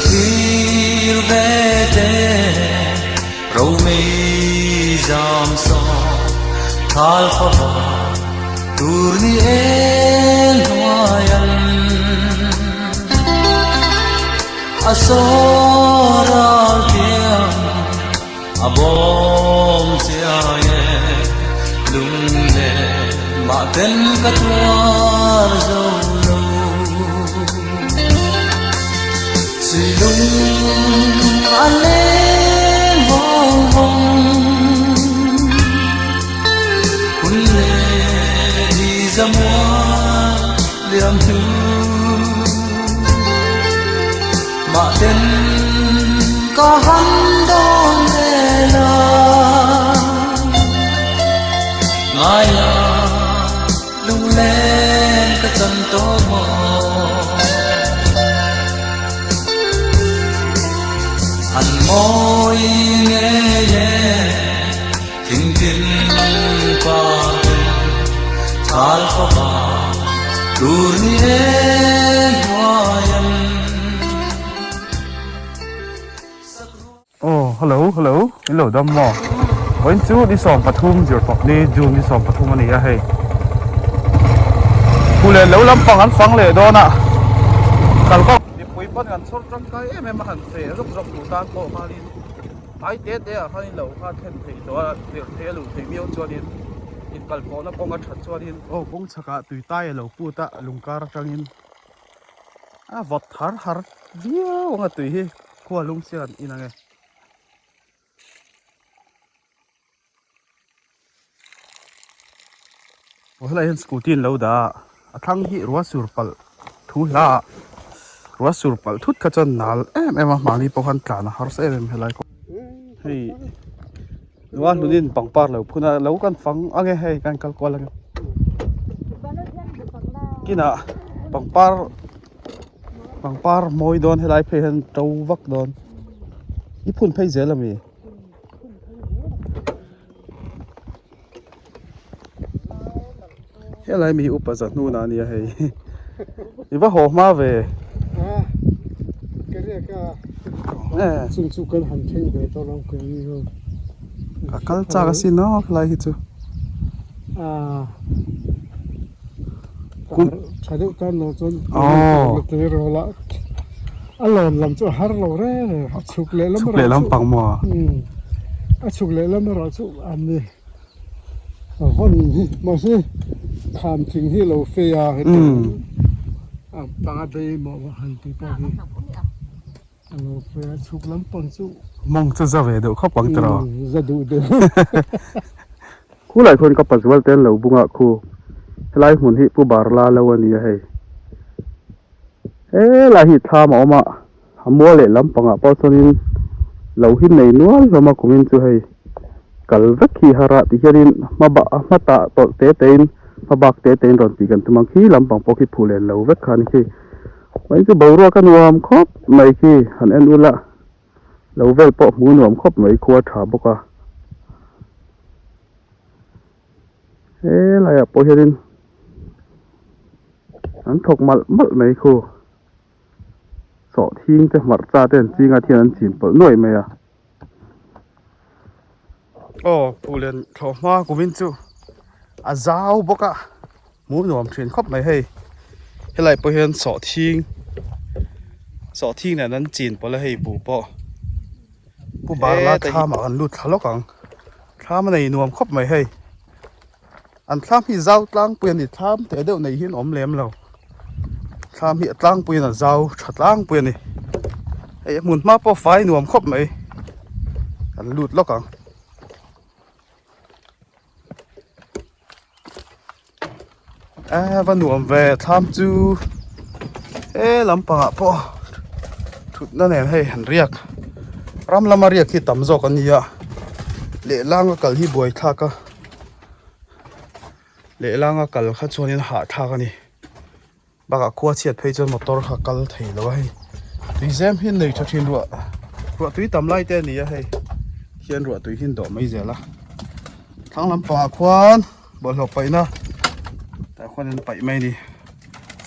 feel better Romizam song Thal khaba Turni el hoyan Asoral tiang Abom siaye Lungle Maten katwar zolo Silung alen hong hong Kunle di zamwa liam tu Maten kahan don lela Ngaya lung len katan to mo An moi nghe ye Ting tin pa Thal khaba Turni en hoyan Oh, hello dam mo. Wen chu ni som pathum jor tok ni jum ni som pathum ani a hei. Pule lo lam pang an fang le do na. Kal ko ni pui pan an sor tang kai em ma han se rok rok lu tan ko ma lin. Ai te te a khan lo kha then thei do te lu thei miao chuan in kal ko na pong a that chuan in oh pong chaka tui tai lo pu ta lungkar tangin. A vot har dia wanga tui hi ko lung sian inange. Wala yan scootin lo da athang hi ruwa surpal thu la ruwa surpal thut ka chan nal em mani pohan kana har se em helai ko hei ruwa lunin pangpar lo phuna lo kan fang ange hei kan kal ko lang kina pangpar moi don helai phe han tau vak don I phun phei zelami Helai mi upazat nu na ni hei. Iba ho ma ve. Kare ka. Chu kan han thei ve to long ko ni ho. Akal cha ka sin no lai hi chu. Kun chadu tan no chon. Oh. Te ro la. Alon lam chu har lo re. Chuk le lam ra. Chuk le lam pang mo. Chuk le lam ra chu an ni. Hon ma se tham thing hi lo fe ya he panga be mo han ti pa hi lo fe chuk lam pang chu mong cha za ve do kha pang tra za du de khu lai thon ka pazwal ten lo bunga khu lai hun hi pu bar la lo ani he la hi tha ma ma hamo le lam panga pa sonin lo hin nei nual ma kumin chu hei kal vakhi hara ti hianin maba mata to te tein mabak te tein ron ti kan tumang khi lampang pokhi phule lo vek khan khi mai chu bawro ka nuam khop mai khi han en ula lo vel po mu nuam khop mai khwa tha boka la ya po hianin an thok mal mai khu so thing te mar cha ten chinga thian an chin pol noi mai a Oh, pulen thoma kumin chu azau boka mu nuam thrin khop mai hei helai po hian so thing na nan chin pol hei bu po pu bar la thama an lut thalokang thama nei nuam khop mai hei an thlam hi zau tlang puan ni thlam te deuh nei hin om lem lo thlam hi tlang puan a zau thatlang puan ni ei mun ma po fai nuam khop mai an lut lokang văn nuông về tham chu lắm pa po thut na nen hei han riak ram lama riak hi tam zo kan ya le langa kal hi boy tha ka le langa kal kha chonin ha tha ka ni baka khua chiat phei chon motor kha kal thei lo hei exam hin nei thathin ruwa tui tam lai te ni a hei hian ruwa tui hin do mai zela thang lam pa khwan bol ho paina ta khwan pai mai ni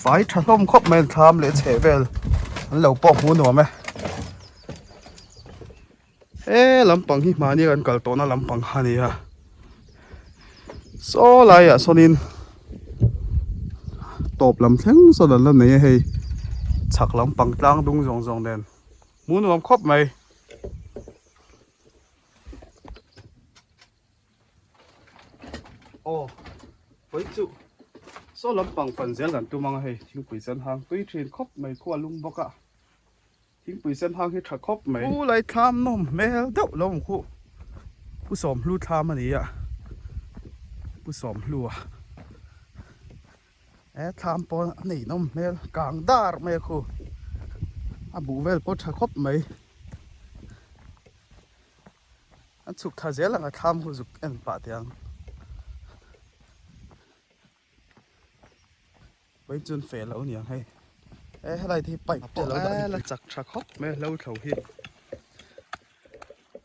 fai thalom khop men tham le chevel an lo pok mu no me ลำปังที่มานี่กันกัลโตนะลำปังฮานี่ฮะโซไลอ่ะโซนินตบลำเส้นโซดันลำนี้ให้ฉักลำปังตั้งดุงจงเด่นมูนวมครบไหมโอ้ไว้จุโซลำปังฝันเสียกันตัวมังให้ทิ้งปุ๋ยเส้นทางตุ้ยเทรนครบไหมขั้วลุงบอกอะทิ้งปุ๋ยเส้นทางให้ถักครบไหมผู้ไรทำนมแมวเด้อลงคู่ผู้สมรู้ทำอันนี้อ่ะผู้สมรู้อ่ะทำปอนนี่นมแมวกลางดาร์แมวคู่บูเวลปอถักครบไหมอันสุกท่าเสียหลังทำคู่สุกเอ็นปาดยังไว้จนเฟลแล้วเนี่ยให้อะไรที่ไปเจอแล้วจักชักคบแม่เราเท่าที่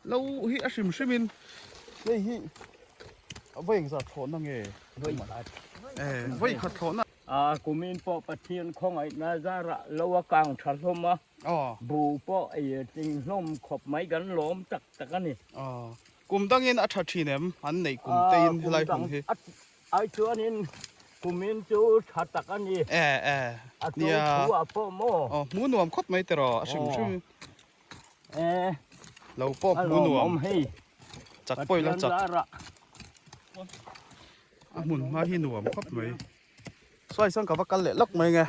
เราฮิอาชิมชิมินนี่ฮิไว้ยังจะทนนั่งไงไว้ไว้ขัดทนนะกูมีปอปะเทียนของไอ้นาซาระละวะกลางชัดลมอ่ะบูปอไอ้จริงลมขบไม้กันล้มจักกันนี่กลุ่มตั้งเงินอัฐชีเนี่ยอันไหนกลุ่มตีนอะไรของฮิไอ้ชัวนี่กูมีจูชัดกันนี่เนี่ยมูนวมคดไม่ตรอชิมชิมเราปอบมูนวมจักป่วยแล้วจักหมุนมาที่นวมคดไหมสวยสังกับว่ากันเละล็อกไหมไง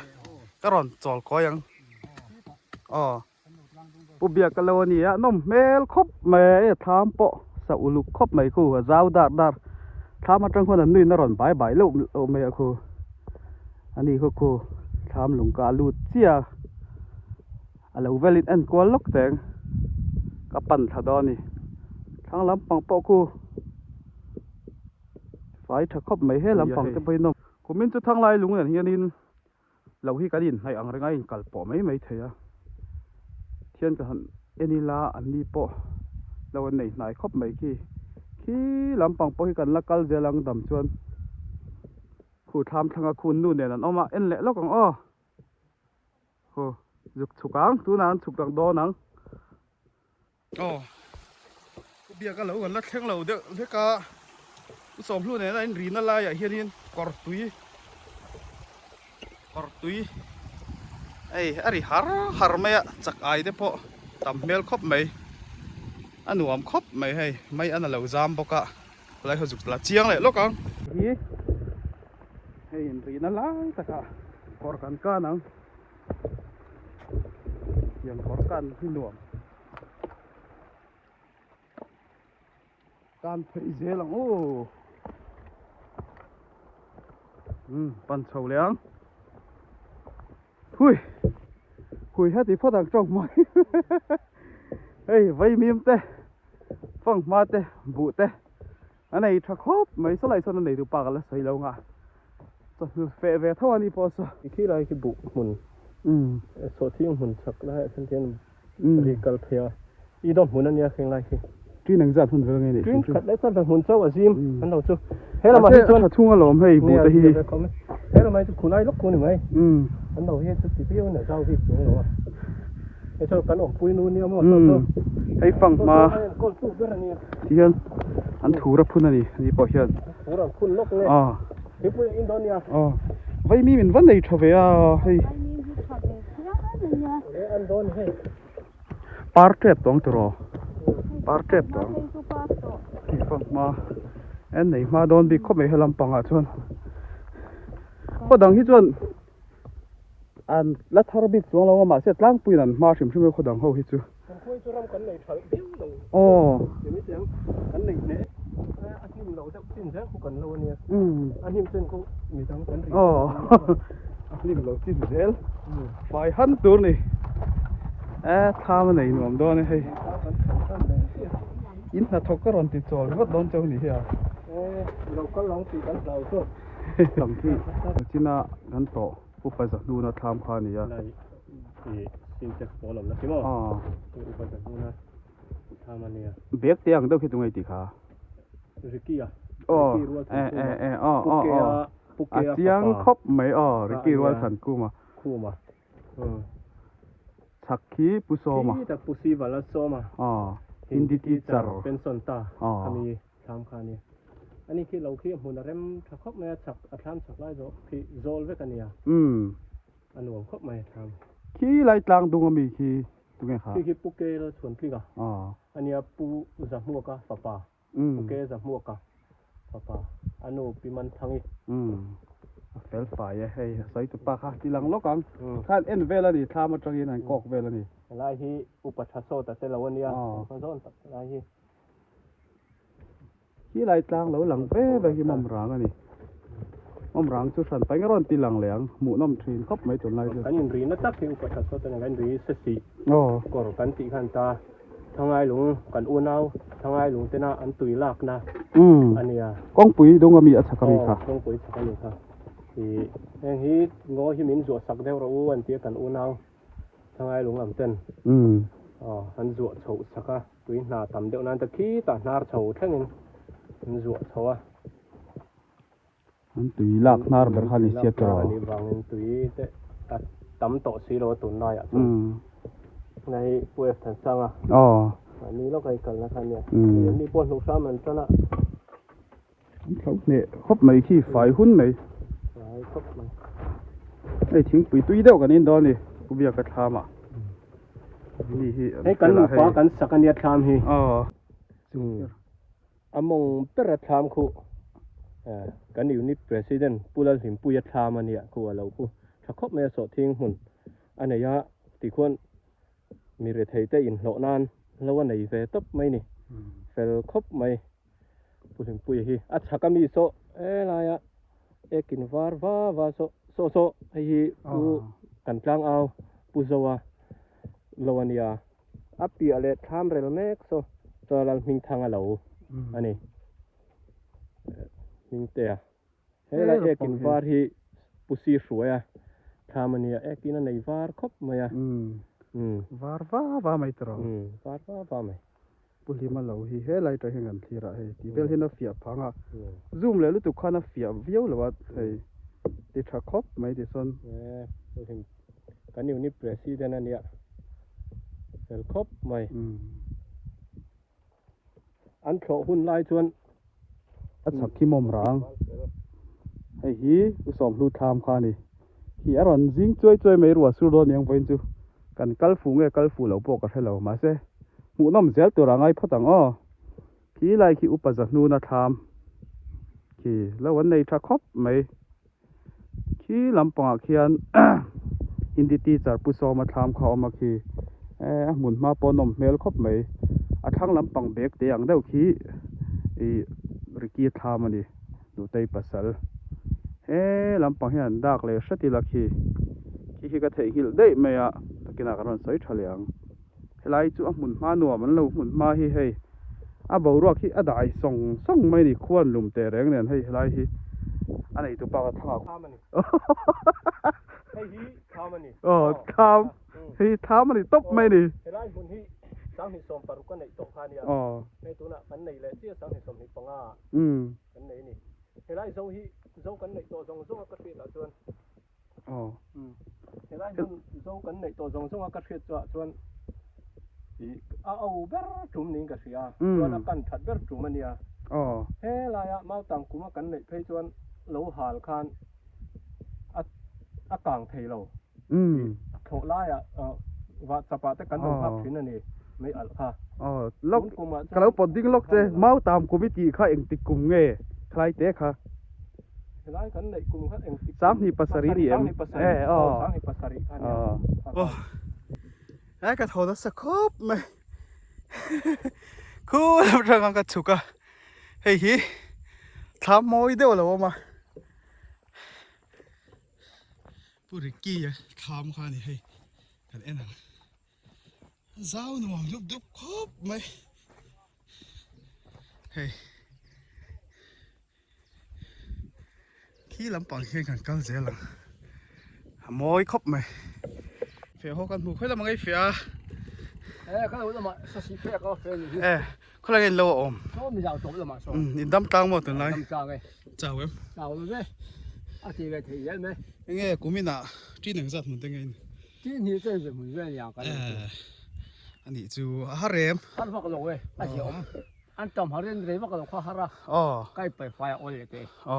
ก็ร้อนจอลก้อยยังปุ๊บเบียกันแล้วนี่นมเมลคบไหมทำปอสาวลูกคบไหมคู่เจ้าดาร์ทำมาจังคนนั้นนี่น่าร้อนใบลูกไม่คู่อันนี้คู่ทำหลงกาลูดเสียอะไรเวลินเอ็นกวนล็อกแตงกับปั่นถดอนี่ทั้งลำปังปอคู่ไฟถักคบไหมให้ลำปังจะไปนมกูมินจะทั้งลายลุงเนี่ยเฮียนินเราที่กันดินให้อังไรกัลปอไม่เทียเทียนกันเอนิลาอันนี้ปอเราวันไหนคบไหมขี้ลำปังปอให้กันละกัลเจลังดำชวนคู่ทำทางคุณนู่นเนี่ยนั่นเอามาเอ็นเละแล้วกันโอ้จุกฉุกอังตัวนั้นฉุกดังโดนังเบียกันแล้วกันละแข้งเราเด็กกะสมรู้เนี่ยนั่นรีนั่นอะไรอย่างเฮียนี่กอดตุยอะไรหาร์ไม่อะจักไอเด้พอตำเมลคบไหมอันหนุ่มคบไหมให้ไม่อันนั้นเราจำบอกอะอะไรเขาจุกละเจียงเลยลูกอังให้รีนั่นละแต่กะกอดกันก้านังยังกอดกันที่หนุ่มการเพย์เจลังโอ้ปั่นเฉาเลี้ยงคุยให้ตีพ่อต่างจ้องไหมเฮ้ยไว้มีมเต้ฟังมาเต้บูเต้อันไหนถ้าครบไม่สลายส่วนไหนดูปากกันแล้วใส่แล้วง่ะจะเฟะเท่านี้พอสิที่ไรคือบุหุ่นโซที่หุ่นสักได้สันเทียนรีกัลเพียอีดอมหุ่นนั่นเนี่ยคืออะไรคือที่หนังจัดหุ่นเป็นไงนี่ที่ขัดได้สันเป็นหุ่นเจ้าซิมอันเราจู่เฮ้ยเรามาที่ชวนทุ่งอารมณ์ให้บูตะฮีเฮ้ยเรามาคุณไอ้ลูกคุณหนึ่งไหมอันเราเฮ้ยสุดที่เปี้ยวเนี่ยเจ้าที่สูงหรอไอ้ชอบกันออกปุยนู่นเนี่ยมั่วให้ฟังมาที่เห็นอันถูรับพุ่นนี่นี่พอเห็นถูรับพุ่นลูกเลยที่ปุยอินโดนีเซียไว้มีมันวันไหนทวีอ่ะให้อันโดนให้ปาร์เจ็บต้องตัวปาร์เจ็บต้องที่ฟังมาอันไหนมาโดนบิ๊กเข้าไปให้ลำปังอ่ะชวนพอดังที่ชวนอันลัทธาร์บิกสวงเรามาเสร็จล้างปุยนั่นมาชิมชิมเขาดังเขาฮิจูโอ้อันไหนเนี่ยอันนี้เราจะสิ้นแท้คู่กันเราเนี่ยอันนี้เป็นคู่มีทั้งกันอ๋ออันนี้เราสิ้นแท้ไฟหันตัวนี่ท่ามันไหนหนุ่มโดนให้อินถ้าทกกระรอนติดจอก็โดนเจ้าหนี้เหี้ยเราก็ลองตีกันเราก็ลำที่จีน่ากันโตผู้ไปสักดูนะทำข้านี่อ่ะสิ่งจะพอหลงนะใช่ไหมผู้ไปสักดูนะทำมันเนี่ยเบียกเตียงต้องคิดตรงไหนตีขาริกกี้อ่ะเตียงครบไหมริกกี้ว่าสันคู่มาชักขี้ปุโซมาแต่ปุซีวันละโซมา Hindi teacher เป็นส่วนตา อ๋อ มีทำคานี่อันนี้คือเราเคียบหุ่นเร็มถ้าครบแม่สักอัตรามสักไล่โซคือโซลเวกันเนี่ยอันนู้นครบแม่ทำ ขี้ไล่ตางดุงมีขี้ดุงไงครับ คือปุกเกลส่วนพลิกอ่ะ อ๋อ อันนี้ปูจับมัวกะปะปาปุกเกจับมัวกะปะปาอันนู้นปีมันทั้งอี เฟลฝ่ายให้ใส่ตุปาค่ะทีหลังลกังท่านเอ็นเวลานี่ทามาจังยินกอกเวลานี่ อะไรที่อุปชัชโซแต่เสละวันนี้มันโซนอะไรที่ ขี้ไล่ตางแล้วหลังเป้ไปขี้มัมรังอันนี้มัมรังชุดสันไปงั้นตีหลังเหลียงหมูน้ำทรีนครบไม่จนไรเลย กันยินรีนัดตักที่อุปชัชโซแต่กันรีเสสี อ๋อ ก็กันตีขันตาทั้งไงหลงกันอ้วนเอาทั้งไงหลงเต้นอันตุยลากนะอันนี้ กองปุ๋ยดุงมีอัศกมีค่ะ ต้องปุ๋ยสักกันค่ะที่แห่งที่งอหิมินจวดสักเดียวเราอ้วนเตี้ยกันอ้วนเอาทั้งไงหลงลำเต้นอันจวดโฉสักตุยหน้าต่ำเดียวนั้นตะกี้ตาหน้าโฉแท่งอันจวดโฉอันตุยลากนาร์เบอร์ฮันนี่เสียตัว อันนี้บางตุยเตะต่ำโตสีโลตุนได้อ่ะในป่วยทันสังอ่ะอันนี้เราเคยกันนะครับเนี่ยนี่ปวดลูกซ้ำมันจะน่ะ เขาเนี่ยครบไหมขี้ฝ่ายหุ้นไหม ครบไหม ไอ้ทิ้งปุ๋ยตุยเดียวกันนี่ดอนนี่กูเบียกระทำอ่ะนี่ให้กันลูกฟ้ากันสักกันเดียดทำฮีอมงเปิดทำคู่กันอยู่นี่ president ผู้ละหิมผู้ยัดทำมันเนี่ยคู่เราผู้ถ้าครบไม่สดทิ้งหุ่นอันไหนยะที่ควรมีเรทเตอินโลนานแล้ววันไหนเฟตบไหมนี่เฟลครบไหมผู้หิมผู้ยัดฮีอัดสักกันมีโซอะไรอะกินวาร์วาโซให้ผู้กันกลางเอาผู้โซวาลวันยาอัปปีอะไรทำเรื่องเมกโซตัวเรามิงทางเราอันนี้มิงเตะเฮ้ยเรากินวาร์ที่ปุซีสวยอะทำมันเนี่ยกินอันไหนวาร์ครบไหมอะวาร์ว่าไม่ตรอวาร์ว่าไหมปุลิมาเราเฮ้ยไรตัวเห็นกันทีละเฮ้ยที่เวลเห็นน่ะเฟียพังอ่ะซูมเลยรู้ตุกข้าน่ะเฟียวิวหรือว่าเฮ้ยติดชักครบไหมติดซนกันอยู่นี่ president นั่นเนี่ยเฟลครบไหมอันโฉหุ่นลายชวนอัดสักขี้มอมรังไอ้ฮีอุสอมลูทามข้านี่ฮีอรอนจิงช่วยไม่รู้ว่าสุดโดนยังเป็นจูกันกัลฟูเงกัลฟูเหล่าพวกกันให้เรามาเสหมูน้ำเสียตัวรังไอ้พัดตังอ้อขี้ไล่ขี้อุปสรรคนูนาทามขี้แล้ววันในชักครบไหมขี้ลำปางเขียนอินดิตีจากปุโซมาทามเขามาขี้หมุนมาปนมเมลครบไหมทั้งลำปังเบกเตียงเด้าขี้ริกีทามันดิดูเตยปัสสาวะลำปังเห็นดักเลยสติลักขี้ก็เทหิลได้ไหมอ่ะตะกี้นักการสอยเฉลียงไล่จู่หมุนมาหนัวมันเราหมุนมาเฮ้ยบ่าวรัวขี้ได้ส่งไม่ได้ควรลุมเตะแรงเนี่ยให้ไล่อันนี้ตัวปากทั้งทำมันนี่ให้ฮีทำมันนี่ทำให้ทำมันนี่ตบไม่นี่ไล่คนที่สังหิสมปารุกันในตกพานี่ในตัวน่ะกันในเลยที่สังหิสมนี่ปังอ่ะกันในนี่ไล่โซฮีโซกันในตัวโซก็เสียละชวนไล่โซกันในตัวโซก็เสียชวนเอาเบอร์จุ่มนี่ก็เสียชวนกันถัดเบอร์จุ่มมันเนี่ยเฮ้ไล่อะมาตั้งกุมกันในเพชวนโลหะคันกลางเทโลโถไล่อะว่าสปาแต่กันตรงพับชิ้นนั่นเองไม่อัลค่ะล็อกกระเราปนดิ้งล็อกเจมาตามกุมิตีข้าเองติกุมเง่ใครเตะค่ะไล่กันในกุมข้าเองสามหิปัสสรีดีสามหิปัสสรีค่ะไอ้กระโถนสักครบไหมคู่เราเรื่องกันฉุกอะเฮ้ยทำมอยเดียวเหรอวะมาผู้ริกี้อะทำข้านี่เฮ้ยกันเอ็นอะเจ้าหนุ่มดุบครบไหมเฮ้ยขี้ลำปังเฮียกันกันเสียหลังมอยครบไหมเฟียเขากันผูกให้ละมังไงเฟียก็รู้ละมั้งสักสิเฟียก็เฟียนี่เขาเลยโลอมไม่ยาวจบละมั้งอินดำตังหมดตัวไหนดำตังไงจ้าเว้ยจ้าเว้ยที个体验没？应该古米娜只能在门等个。今天真是没人养个。อันนี้จูฮาเรม อันฟักลงเว้ยอันเสียอมอันจอมหาเรื่องเรื่องฟักลงข้อหาระ อ๋อ ใกล้ไปไฟโอเลยเตะ อ๋อ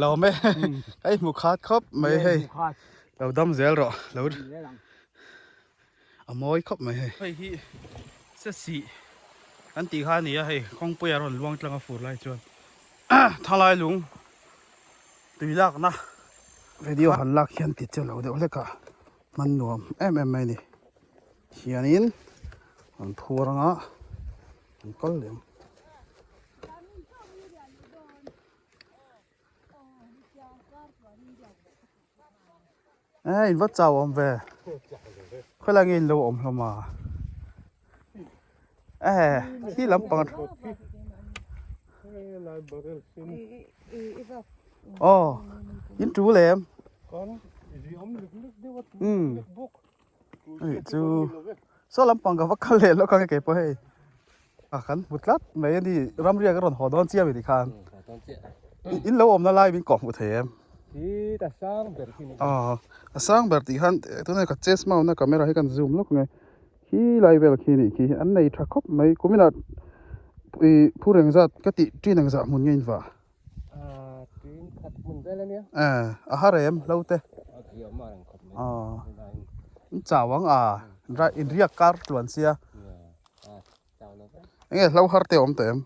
เราไม่ไอ้หมูขาดครับไม่ให้เราดำเซลหรอเราอมอยครับไม่ให้ไอ้ที่เสียสีอันตีข้านี่ให้คงเปียรอนลวงจังฟูไล่จวนทลายลุงตีลักนะวิดีโอหันลักเขียนติดเจ้าเราเดี๋ยวเล็กอะมันหนวมไม่นี่เขียนอินมันทัวร์งะมันก็เหลี่ยมอินวัดเจ้าอมเว่ค่อยละเงินเราอมเข้ามาที่ลำปางอ๋อยินจูเหลมจูโซลำปางกับวักกะเลแล้วก็เก็บไปให้กันบุตรลัดไม่ดีรำเรียกกันหอดอนเจียไปที่คานอินเราอมนั่นไล่บินกล่องบุเทมแต่สร้างแบบที่นี่สร้างแบบที่คันตัวนี้ก็เจสมาเนี่ยก็ไม่ได้ให้กันซูมแล้วไงที่ไลฟ์เวลที่นี่ที่อันในทรัคคบไม่กูไม่ละผู้เรื่องจัดก็ติจีนังจัดมุนยินฟ้าจีนขัดมุนได้แล้วเนี่ยอาหารเอ็มเล่าเต้จ่าวังได้อินเรียกการ์ดวันเสียเงี้ยเล่าฮาร์เตอมเต็ม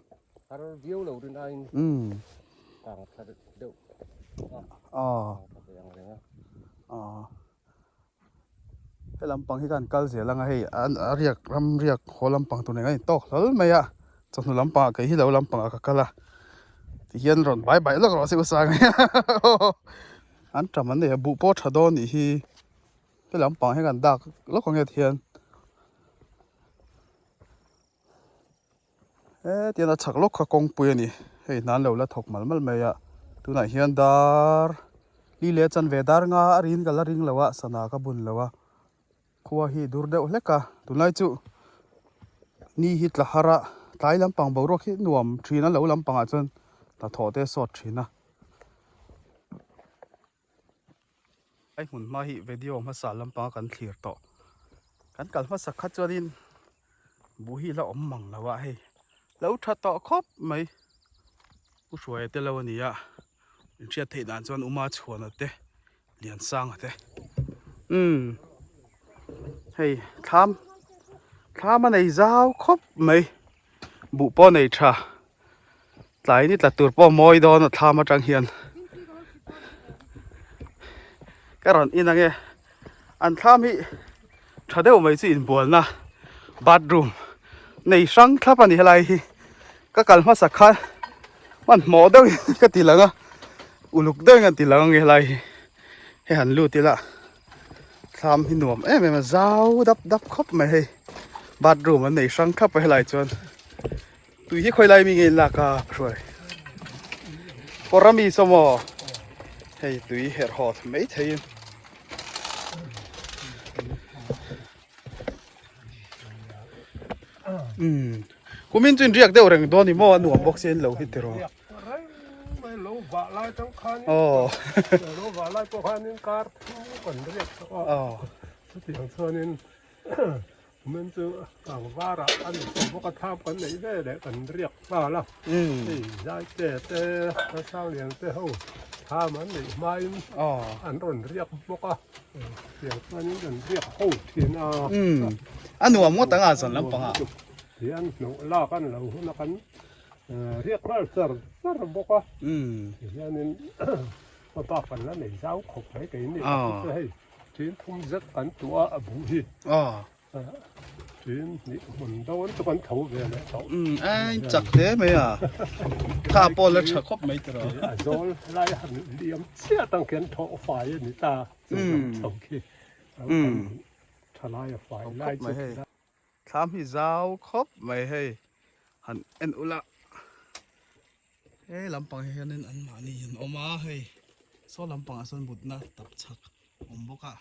ฮาร์วิวเราดูได้ต่างกันเดี๋ยวให้ลำปังที่กันกัลเสียแล้วไงให้เรียกรำเรียกหัวลำปังตัวไหนไงโตแล้วไม่อะจนลำปังก็ที่เราลำปังก็ละที่เห็นรอนใบแล้วก็รอสิว่าสั่งอันจำมันเนี่ยบุปผาโดนอีที่ให้ลำปังให้กันดักแล้วก็เงี้ยเทียนเดี๋ยวเราฉักลกขกงปุยนี่ให้นานเราละถกมันไม่อะตัวไหนเห็นดาร์ลีเลจันเวดาร์งารินกัลริงเลวะสนากบุญเลวะขัวฮีดูร์เดอเล็กะตัวไหนจู่นี่ฮิตละฮาระตายลำปังบรกฮินวมทรีนั่นเราลำปังอาจจะตาถอดได้สดทรีนะไอ้หุ่นมาฮิวิดีโอมาสารลำปังกันเคลียร์ต่อกันกัลมาสักขัดจวนบุฮีละอมมังละวะให้แล้วถ้าต่อครบไหมผู้ช่วยเตลวันนี้อ่ะเชื่อเทนานจวนอุมาชวนเตเลียนสร้างเตเฮ้ยทำมันในเจ้าครบไหมบุปผาในชาหลายนี่แต่ตัวป้อมอยดอนทำมาจังเฮียนก็รอนอินอะไรอันทำให้ชาเดวไม่สิอินบัวนะบัดรูมในช่างทับอันนี้อะไรก็การมาสักคันมันหมอเด้งก็ตีหลังอ่ะอุลุกเด้งกันตีหลังอะไรให้หันลู่ตีละทำให้หนุ่มไม่มาเจ้าดับครบไหมให้บัดรูมมันในช่างทับไปอะไรจนตุยที่คอยไล่มีเงินละก็ช่วยพอรามีสมอให้ตุยเฮร์ฮอตไม่ใช่กูมินจุนเรียกเดี๋ยวเรื่องโดนนี่มั่วหนุ่มบ็อกเซนเหลาฮิตเตอร์ไม่รู้ว่าอะไรทั้งคันไม่รู้ว่าอะไรก็คันนี้การคนเรียกเสียงเธอนี่มันจะต่างว่าละอันนี้ผมก็ทำกันไหนได้แหละกันเรียกว่าละนี่ได้แต่สร้างเลี้ยงแต่เขาทำมันนี่ไม่อันรนเรียกบอกว่าเสียงเธอนี่กันเรียกเขาเทียนอันหนุ่มมั่วตั้งอาสันลำปังเทียนหนูล่ากันเราหุ่นกันเรียกว่าเสร์บอกว่าเทียนนี่ก็ต่อกันแล้วในเจ้าขบไปกันนี่ให้ทีนทุ่มจัดกันตัวบุหีทีนนี่มันโดนตัวกันเท่าเลยนะไอ้จักเด้ไหมข้าปอลแล้วชักคบไม่ตรอโดนไล่หันเลี้ยมเสียตั้งเขียนท้องไฟนี่ตาโอเคทลายไฟไล่จุดทำให้เจ้าคบไม่ให้หันเอ็นอุละลำปังเฮียนอันมานี่ออกมาให้โซ่ลำปังสันบุตรนะตับชักบอกอ่ะ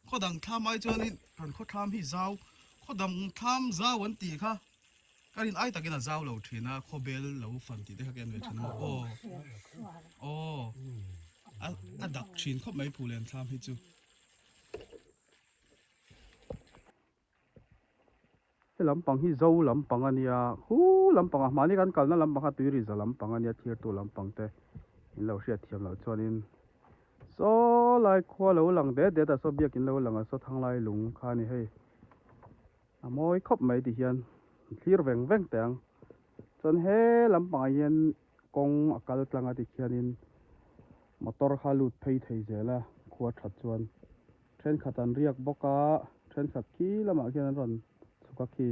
ข้อดังทำไอ้เจ้านี่กันข้อทำให้เจ้าข้อดังทำเจ้าวันตีค่ะการินไอ้ตะกี้น่ะเจ้าเราทีนะข้อเบลเราฝันตีได้แค่กันเวทนะอันดักชินข้อไม่ผู้เล่นทำให้จู ลำปังที่เจ้าลำปังอันนี้ฮู้ลำปังมานี่กันกันนะลำปังตุยริจะลำปังอันนี้เทียตัวลำปังแต่เราเสียเทียมเราจวนินโซไลขวาเราหลังเด็ดแต่โซเบียกินเราหลังโซทางไลลุงข้านี่ให้มอยคบไม่ดีเฮียนที่ระแวงแวงแต่งจนเฮลำปังยันกงอากาศกลางอาทิตย์เฮียนินมอเตอร์ขาลุดเพย์ไทยเจล่ะขวดชัดจวนเทรนขัดันเรียกบกะเทรนขัดขี้ละมาเฮียนรอนสุกขี้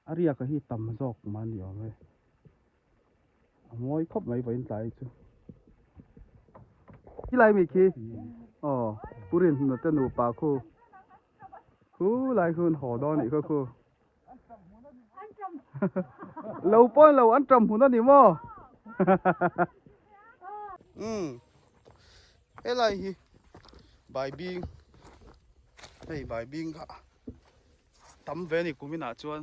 อารียก็ฮีต่ำจอกมันเดียวเลยมอยคบไม่ไปไหนจูที่ไรมีขี้อ๋อปุรินนเตนูปาคูไรคุณหอดอนี่ก็คือเราป้อนเราอันจำหุ่นนั่นนี่มั้งอะไรใบบิงไอ้ใบบิงค่ะตั้มเวนี่กูไม่น่าชวน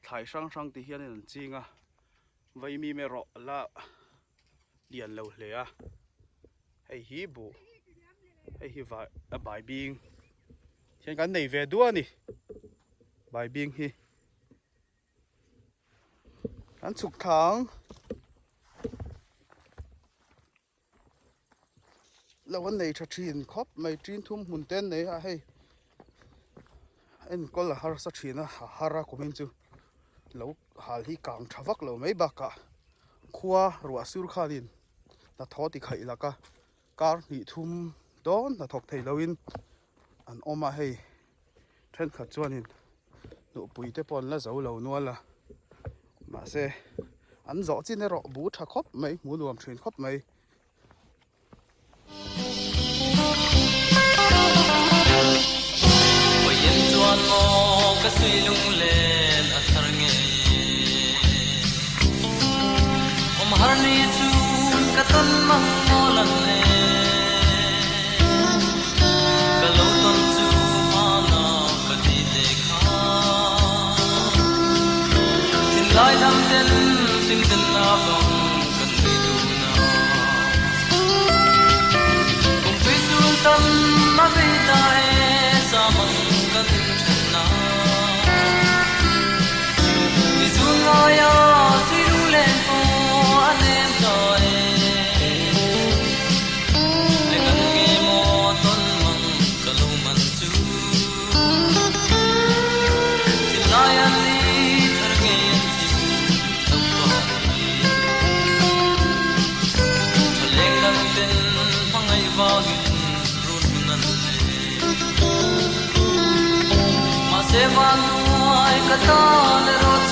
ถ่ายช่างที่เฮียนี่นั่นจริงอ่ะไว้มีไม่รอละเดียนเราเลยอ่ะไอ้ฮีบูไอ้ฮีใบบิงเช่นกันในเวดัวนี่ใบบิงฮีอันสุกขังแล้ววันไหนจะจีนครบไม่จีนทุ่มหุ่นเต้นไหนอะให้เอ็นก็ละฮาร์สักจีนนะฮาร์ก็มินจูแล้วหาที่กลางทวักเราไม่บักอะขวารัวสุรคาลินแต่ทอติไข่ละก็การหนีทุ่มโดนแต่ถกไทยเราอินอันออกมาให้เทรนขัดจวนินหนูปุ๋ยเตปอนแล้วเจ้าเรานวลละมาเซอันจ่อจีนในรอบูชาครบไหมหมูรวมเทรนครบไหมก็สุยลุงเล่นอัศรเงยฮาร์นีซูก็ต้นมังโมลันเล่ก็โลต้นซูมานาก็ดีเด็กขาทิ้งลายดำเด่นทิ้งดินนาบังกันไม่ดูนาคงไปสู่ตันมาไม่ได้สามังกันSunaya sirulen ko anem toy Lekan ngi mo ton mang kaluman chu Tilayan ni thargen si tawpa Chaleng lang din pangay vagin runan Maseman ay katan rot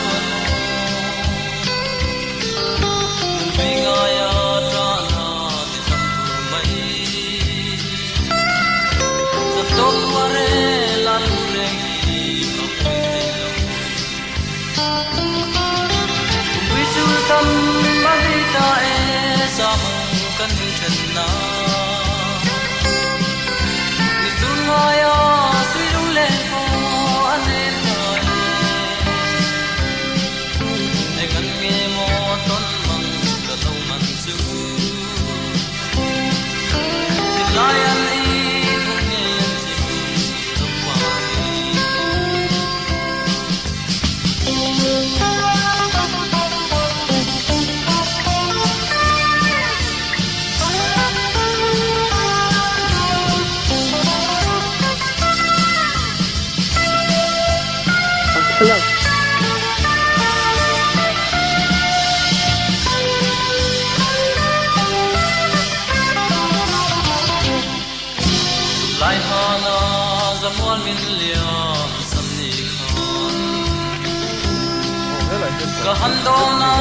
Kahandona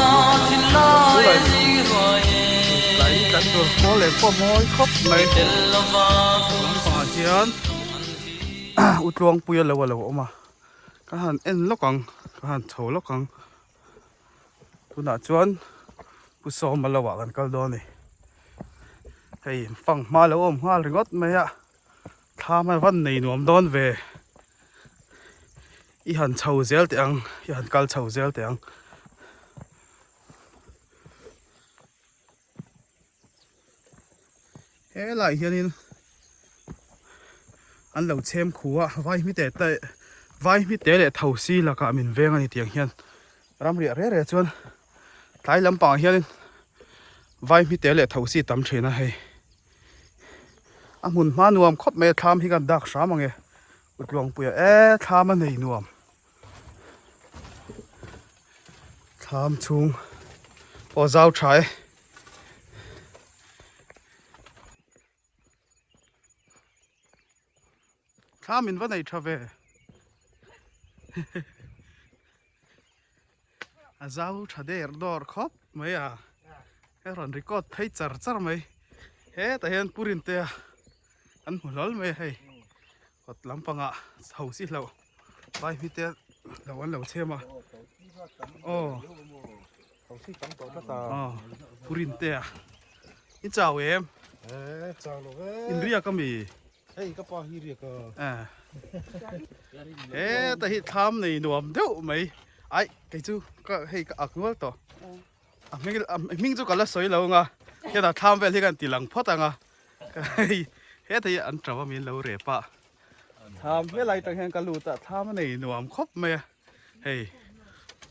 tinlay zingwaye Lai đặt rồi có lẽ có mối khóc mấy Phá chiên Út luông bùi lâu lâu mà Các hàn en lóc căng Các hàn thấu lóc căng Tôi đã chuan Bù xô mà lâu gần cao đô này Hey phẳng mà lâu ôm hoa rừng ớt mấy ạ Tha mà văn này nuông đôn về I hàn chầu dèl tiếng I hàn cao chầu dèl tiếng Ê lại hiện in Anh lâu xem khủ á Vai mi tệ tệ vai mi te le thau si la ka min veng ani tiang hian ram ri re re chuan tlai lampang hian vai mi te le thau si tam thena hei a mun ma nuam khop me tham hi kan dak sa mange utlong puya tham a nei nuam tham chung po zau thai tham in va nei thave a zau thade dor khop mai a ron record thai char char mai he ta hian purin te an hulol mai hei hot lampanga chho si lo vai mi te lo an lo chemaเขาสิกันต่อตา purin te in chao em เจ้าลูก in ria ka mi เฮ้ยก็ปอฮีเรียก ta hi tham nei nuam deuh mai ai cái chu ka hei ka aknual to ming chu kala soi lo nga ya da tham vel hi kan tilang phot anga he thei an trawa min lo re pa tham he lai tang hen ka lu ta tham nei nuam khop mai hei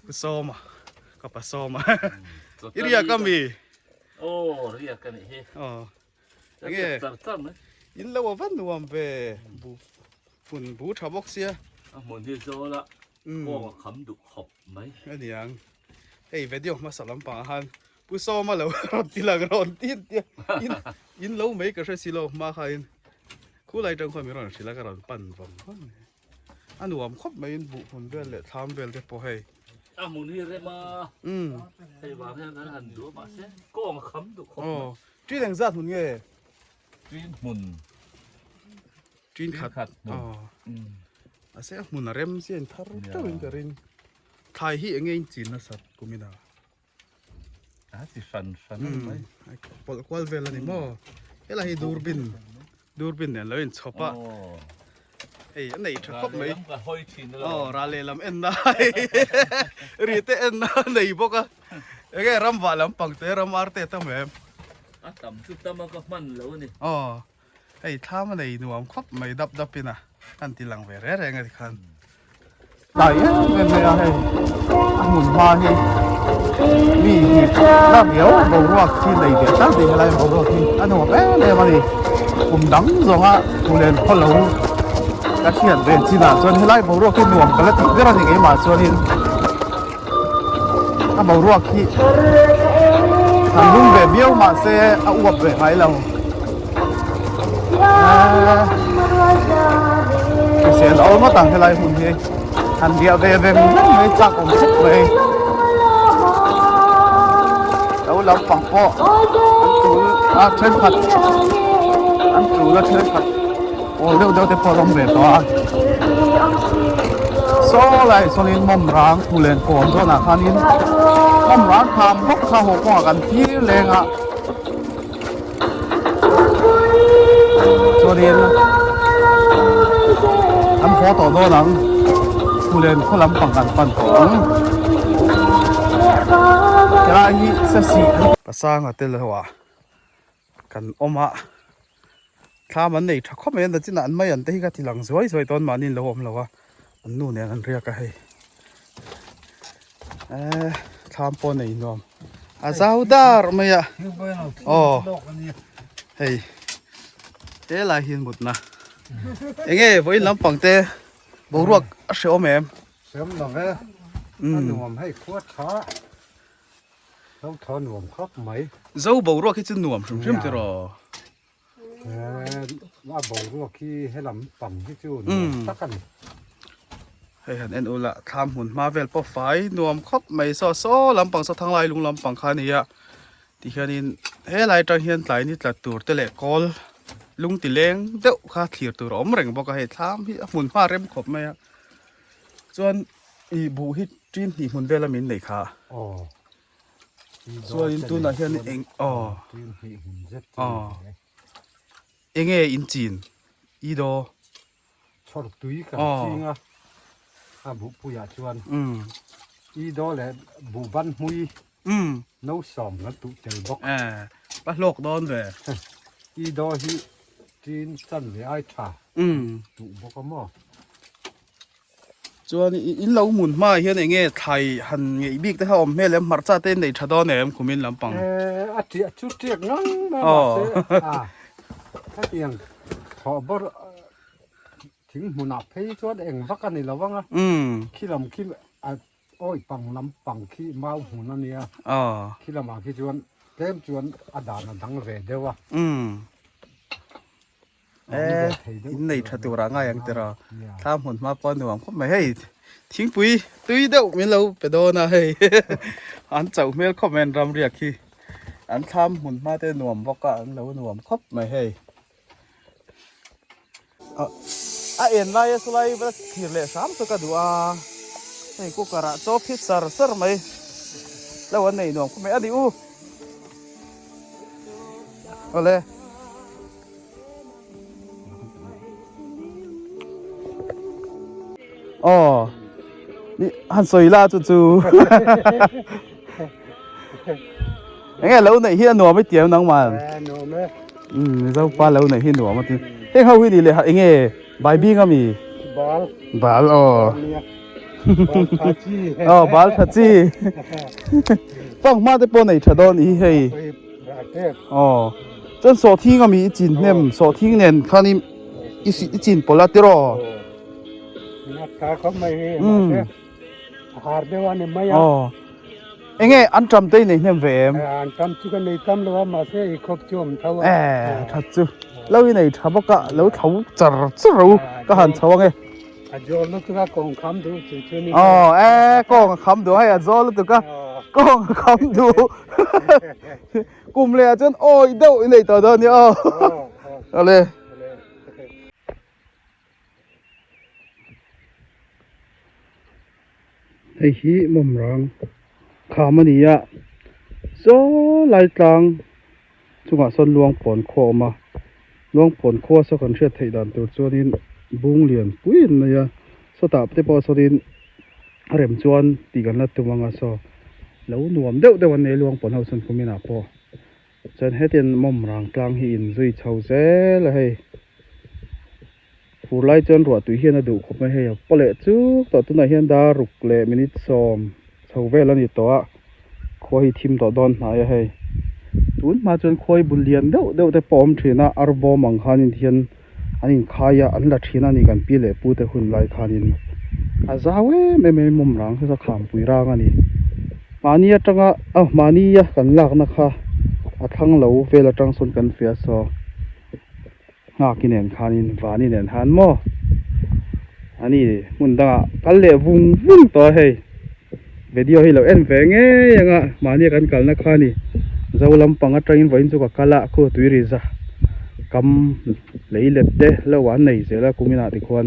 ku soma ka pa soma iria ka mi ria ka ni he nge tar ne in lo van nuam ve bu phun bu thabok sia mon hi zo la ko kham du khop mai aniang hei video ma salam pa han pu soma lo ron tilang ron tin tia in lo mai ka se lo ma khain khu lai tang kho mi ron sila ka ron pan vom anuam khop mai in bu phun vel le tham vel te po hei mon hi re ma hei ba he kan han du ma se ko kham du khop tri dang za thun nge trin mun trin khat a se mun rem sien thar tawin ka rin thai hi engin chin na sat kumina si fan mai pol kwal vel ani mo ela hi durbin ne loin chopa hei an nei tha khop mai ka hoi thin ra le lam en na ri te en na nei boka ege ram wa lam pang te ram ar te tam em tam chu tam ka man lo ni hei tham nei nuam khop mai dap pina an ti lang ve re ngai khan tai men me a hei mun ma hi mi hi la biao bo ro ki nei de ta de lai bo ro ki an ho be le ma ni dang zonga tulen kholo ka thian ve chi na chon helai bo ro ki nuam kala ti vera ni ma chon in a bo ro ki an lung ve biao ma se a uap ve hai lo cái xe đó mà tặng cái lại hùn gì anh đi về mình mới chắc cũng thích vậy đâu làm phẳng po anh chủ trên phật anh chủ là trên phật đâu để po lòng về đó số lại số lên mâm rang thu lên cồn cho nào khăn in mâm rang tham hốc tham hốc quaกันที่lên à cho nên anh phó tổ đó lắm thu lên có lắm bằng phần tổng cái này sẽ xị bà sang ở tên là hòa cần ôm ạ tham vấn này chắc không mấy anh chỉ là anh mấy anh thấy cái thì lằng rồi toàn mà nên là ôm là anh nu này anh riêng cái hay tham po này nom sao dar mày à hey thế là hiền một nè anh nghe với lắm bằng tê bầu ruột sẽ ôm em sớm là về nuông hay khuất khó không thọ nuông khóc mấy dâu bầu ruột cái chân nuông sum sum thế rồiว่าบรู้ที่ให้ลำปั่นที่จูนตักกัน hay hẳn en ula tham hun ma vel po fai nuông khóc mày so lắm bằng so thang lai lung lắm bằng khai này ạ thì khi nên he lai trang hiền lại nít là tour tele call lung ti leng deuh kha thlir tur om reng boka he tham hi mun ma rem khop mai a chuan I bu hi trin hi mun vela min nei kha chuan in tu na hian eng enge in chin I do chor tui ka chinga a bu pu ya chuan I do le bu ban hui no som na tu tel bok ba lok don ve I do hi tin chân với ai thả tụ bố có mò จวนอินเราหมุนมาเฮียนเงี้ยไทยหันเงี้ยบิ๊กแต่เขาอมแม่เลี้ยมมาร์จ้าเต้นในชาดอนเนี่ยคุมินลำปังอาทิตย์ชุดเรียกน้องมาถ้าเอียงถอบถึงหุ่นอับให้ชวนเองวักกันนี่แล้วว่าขี้ลำขี้โอ้ยปังลำปังขี้เมาหุ่นนั่นเนี่ยขี้ลำมาขี้ชวนเต็มชวนอดานดังเวเดียวอินในชาตัวร่างอย่างเดียวถ้าหุ่นมาปอนหน่วงก็ไม่ให้ทิ้งปุ๋ยตุยเดียวไม่เราไปโดนนะเฮ้ยอันเจ้าเมลคอมเมนต์รำเรียกขี้อันทำหุ่นมาแต่หน่วงบอกกันเราหน่วงครบไม่ให้เอ็นไล่สไลด์แบบที่เละสามตัวก็ดูให้กูกระโจบพิษสารไหมแล้ววันไหนหน่วงก็ไม่อดีเอาเลยอ๋อนี่หันสวยล่าจู่ๆยังไงแล้วไหนที่หน่วงไม่เตี้ยน้องมันเจ้าป้าแล้วไหนที่หน่วงมาทีเฮ้ยเขาวิ่งดีเลยฮะยังไงใบบี้ก็มีบาลบาลทัจีฟังมาได้ปนไหนชะดอนอีเฮ้ยจนโซทิ้งก็มีจินเนี่ยโซทิ้งเนี่ยคราวนี้อีจินปลาติโรเขาไม่หาเดี๋ยววันนี้ไม่ยังไงอันจำได้เนี่ยเวมอันจำจุกันในจำแล้วมาเสียอีกครบจมเท่าทัดจูแล้วยังไงทับก็แล้วเขาจะรู้ก็หันเขาไงจอลุตุกะกองคำดูจุนี่กองคำดูให้จอลุตุกะกองคำดูกุมเลยจนโอ้ยเดี๋ยวในตัวเดียวเนี่ยเอาเลยไอ้ขี้มุมรังขามันนี่อ่ะโซ่ไหลตังจุงอ่ะส่วนลวงผลโคมาลวงผลโคสักคนเชื่อไทยดันตัวส่วนนี้บุ้งเลียนปุ้ยเนี่ยสตาร์ทพอส่วนนี้เริ่มจวนตีกันแล้วตัวมังอ่ะโซ่แล้วหน่วมเดี๋ยววันนี้ลวงผลเอาส่วนคุมินาพอจนให้เต็นมุมรังกลางหินซุยเช่าเซ่เลยผู้ไล่จนรัวตุยเฮียนดูคบไม่ให้ปเลจูต่อตัวไหนเฮียนดารุกเละมินิซอมชาวเวลันนี่ตัวคอยทีมต่อดอนหายให้ตุนมาจนคอยบุญเลียนเดี๋ยวแต่ปอมเทน่าอาร์บอมังคานินเทียนอันนี้ขายอันละเทน่านี่กันปีเละปูแต่หุ่นไล่คานินอาซาเวไม่มุมหลังคือสักขามปุยร่างอันนี้มานี่จังอ่ะมานี่กันลักนะคะทั้งเหล่าเวลาจังสนกันเฟียซองากินเห็นคานินวานี่เห็นหันโมอันนี้มุนตากันเละวุ้งต่อให้วิดีโอให้เราเอ็นแฝงเงี้ยยังมานี่กันกันนะคานี่จะลำปังอัตราอินไว้จุกกะละคู่ตุยริซากำเลยเล็ดเดแล้ววันไหนเสร็จแล้วกูมีนาติควัน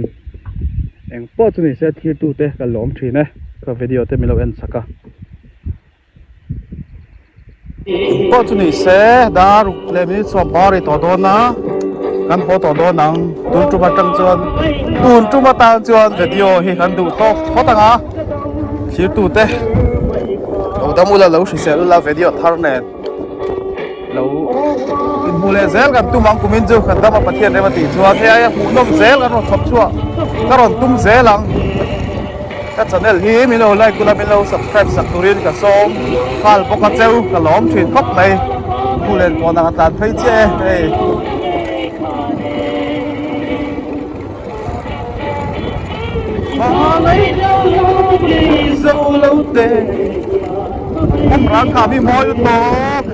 เอ็งปอจุนี่เสร็จที่ตู้เตะกันล้อมทีนะก็วิดีโอเตะมีเราเอ็นสักปอจุนี่เสร็จดารุเลมิสวบบาริต่อโดนนะกันพอต่อโดนนังตูนจุมาจังจวนตูนจุมาตางจวนวิดีโอให้กันดูโตพอตั้งที่ตู้เตะเราดมุลเราสิเสร็จแล้ววิดีโอทาร์เน็ตเราอินบุเลเซลกันตุ้มมังคุมินจูขันดามาประเทศเรวติชัวเทียหูน้มเซลกันรถขับชัวก็รถตุ้มเซลังก็จะเนลฮีมิโลไลกุลามิโลสับสไครป์สักตุรินกับส้มฟาลปกติเจ้ากับล้อมถิ่นครบเลยผู้เล่นบอลนักตัดไฟเจ้มาเลยโซโลเตผมรักข้ามีมอยตก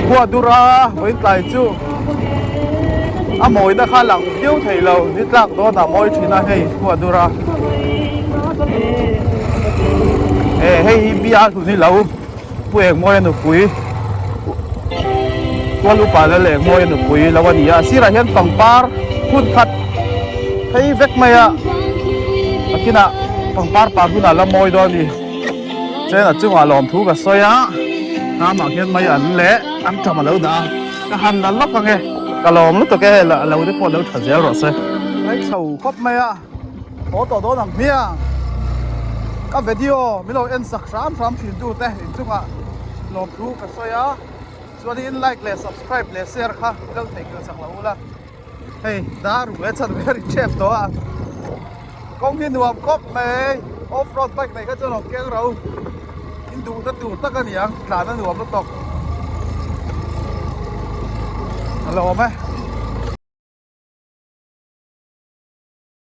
บัวดุราไว้ไกลจูมอยนะข้าหลังเดียวไทยเรานิดลักโดนมอยที่น่าให้บัวดุราให้บิอาทุนี่เราผู้เอกมอยหนุกุยตัวลูกป่าแล้วแหละมอยหนุกุยแล้ววันนี้สิราเห็นปังปาร์พูดขัดให้เวกไม่กินปังปาร์ปาร์พูดอะไรมอยดอนี่เจ้าจึงว่าลอมทุกับซอยน้ำมาเห็นไม่อันเละอันทำมาแล้วนะก็หันนั่นล็อกไงก็ลอมลุกตัวแกเราได้พอแล้วถัดเจ้าหรอเซ่ไอ้เฉาครบไหมพอต่อโดนหนังเมียก็วิดีโอไม่เราเอ็นสัก3ชิ้นดูแต่จึงว่าลอมทุกับซอยส่วนนี้ไลค์และ subscribe และ share ค่ะเราเทคกันสักแล้วละ Hey, daru, it's a very chef to ah. Kong hin nuam kop mai off-road bike này cái chỗ nó keng rau. In du tất cả niang, là nó nuam nó tộc. Hello, mate.